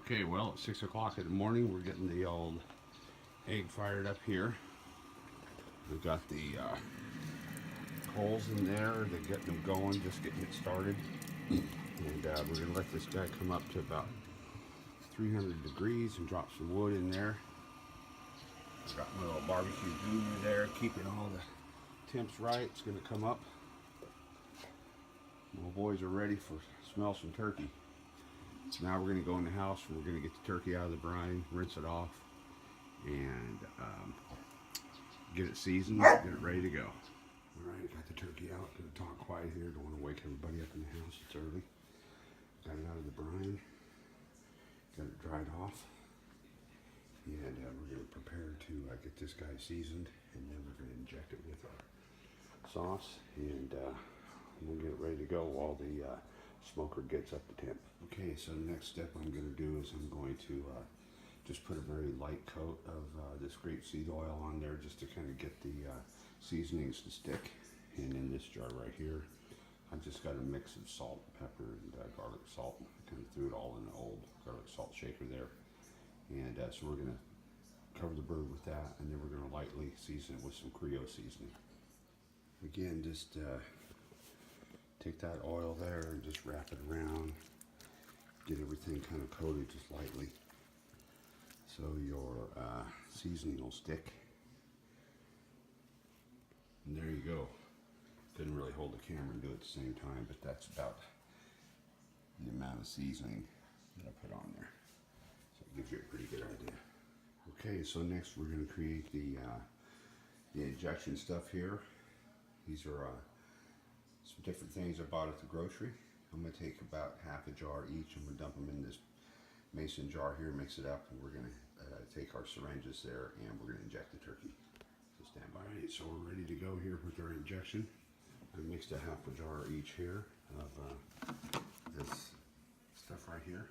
Okay, well, it's 6 o'clock in the morning. We're getting the old egg fired up here. We've got the coals in there. They're getting them going, just getting it started. And we're going to let this guy come up to about 300 degrees and drop some wood in there. I've got my little barbecue guru there, keeping all the temps right. It's going to come up. My boys are ready for smell some turkey. So now we're going to go in the house and we're going to get the turkey out of the brine, rinse it off, and get it seasoned, get it ready to go. All right, got the turkey out. Going to talk quiet here. Don't want to wake everybody up in the house. It's early. Got it out of the brine. Got it dried off. And we're going to prepare to get this guy seasoned, and then we're going to inject it with our sauce, and we'll get it ready to go while the smoker gets up to temp. Okay, so the next step I'm going to do is I'm going to just put a very light coat of this grapeseed oil on there just to kind of get the seasonings to stick. And in this jar right here, I've just got a mix of salt, pepper, and garlic salt. I kind of threw it all in an old garlic salt shaker there. And so we're going to cover the bird with that, and then we're going to lightly season it with some Creole seasoning. Again, just take that oil there and just wrap it around. Get everything kind of coated just lightly so your seasoning will stick. And there you go. Couldn't really hold the camera and do it at the same time, but that's about the amount of seasoning that I put on there. So it gives you a pretty good idea. Okay, so next we're going to create the injection stuff here. These are some different things I bought at the grocery. I'm going to take about half a jar each. I'm going to dump them in this mason jar here, mix it up, and we're going to take our syringes there and we're going to inject the turkey. So stand by. All right, so we're ready to go here with our injection. I mixed a half a jar each here of this stuff right here.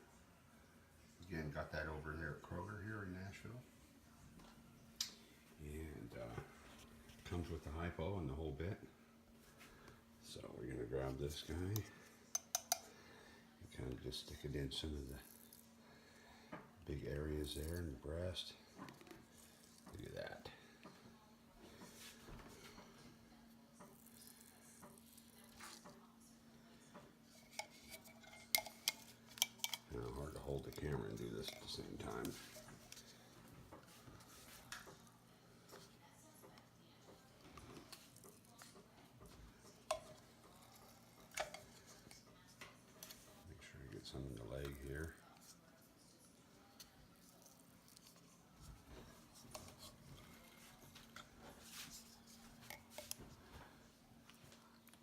Again, got that over there at Kroger here in Nashville. And comes with the hypo and the whole bit. So we're going to grab this guy and kind of just stick it in some of the big areas there in the breast. Look at that. Kind of hard to hold the camera and do this at the same time. Some in the leg here.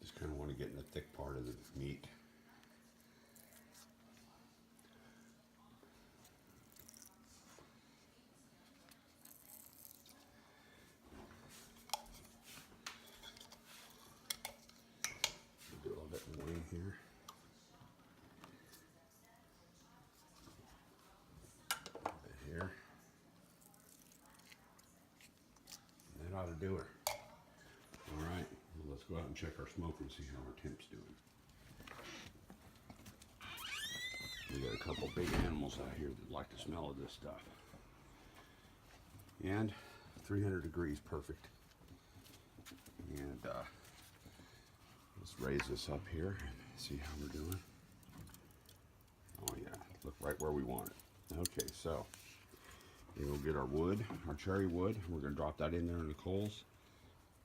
Just kind of want to get in the thick part of the meat. Do a little bit more in here. Here. That ought to do her. All right, well, let's go out and check our smoker and see how our temp's doing. We got a couple big animals out here that like the smell of this stuff. And 300 degrees, perfect. And let's raise this up here and see how we're doing. Oh yeah, look right where we want it. Okay, so we'll get our wood, our cherry wood. We're going to drop that in there in the coals.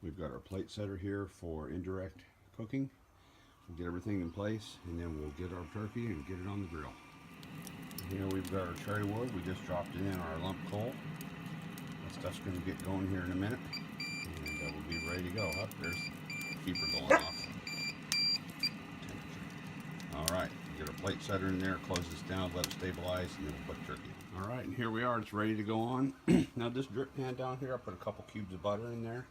We've got our plate setter here for indirect cooking. We'll get everything in place, and then we'll get our turkey and get it on the grill. Here we've got our cherry wood. We just dropped it in our lump coal. That stuff's going to get going here in a minute, and we'll be ready to go. Up there's the keeper going off. All right, get our plate setter in there, close this down, let it stabilize, and then we'll put turkey. All right, and here we are. It's ready to go on. Now this drip pan down here, I put a couple cubes of butter in there,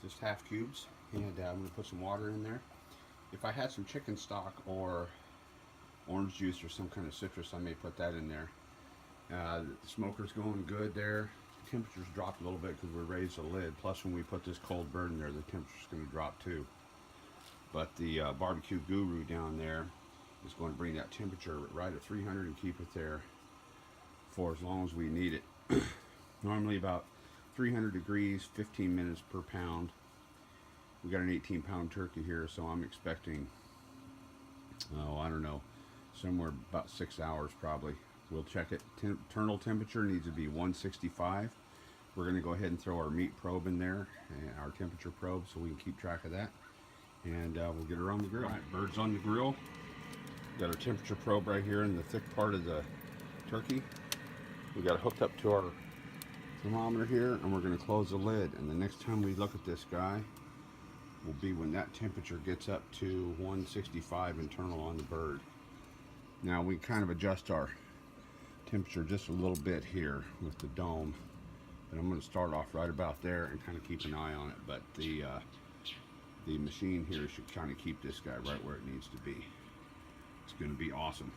just half cubes, and I'm going to put some water in there. If I had some chicken stock or orange juice or some kind of citrus, I may put that in there. The smoker's going good there. The temperature's dropped a little bit because we raised the lid. Plus, when we put this cold bird in there, the temperature's going to drop too. But the barbecue guru down there is going to bring that temperature right at 300 and keep it there for as long as we need it. Normally about 300 degrees, 15 minutes per pound. We got an 18-pound turkey here, so I'm expecting, oh, I don't know, somewhere about 6 hours probably. We'll check it. Internal temperature needs to be 165. We're going to go ahead and throw our meat probe in there, and our temperature probe, so we can keep track of that. And we'll get her on the grill. All right, birds on the grill. Got our temperature probe right here in the thick part of the turkey. We got it hooked up to our thermometer here, and we're going to close the lid. And the next time we look at this guy will be when that temperature gets up to 165 internal on the bird. Now we kind of adjust our temperature just a little bit here with the dome, but I'm going to start off right about there and kind of keep an eye on it. But the machine here should kind of keep this guy right where it needs to be. It's going to be awesome.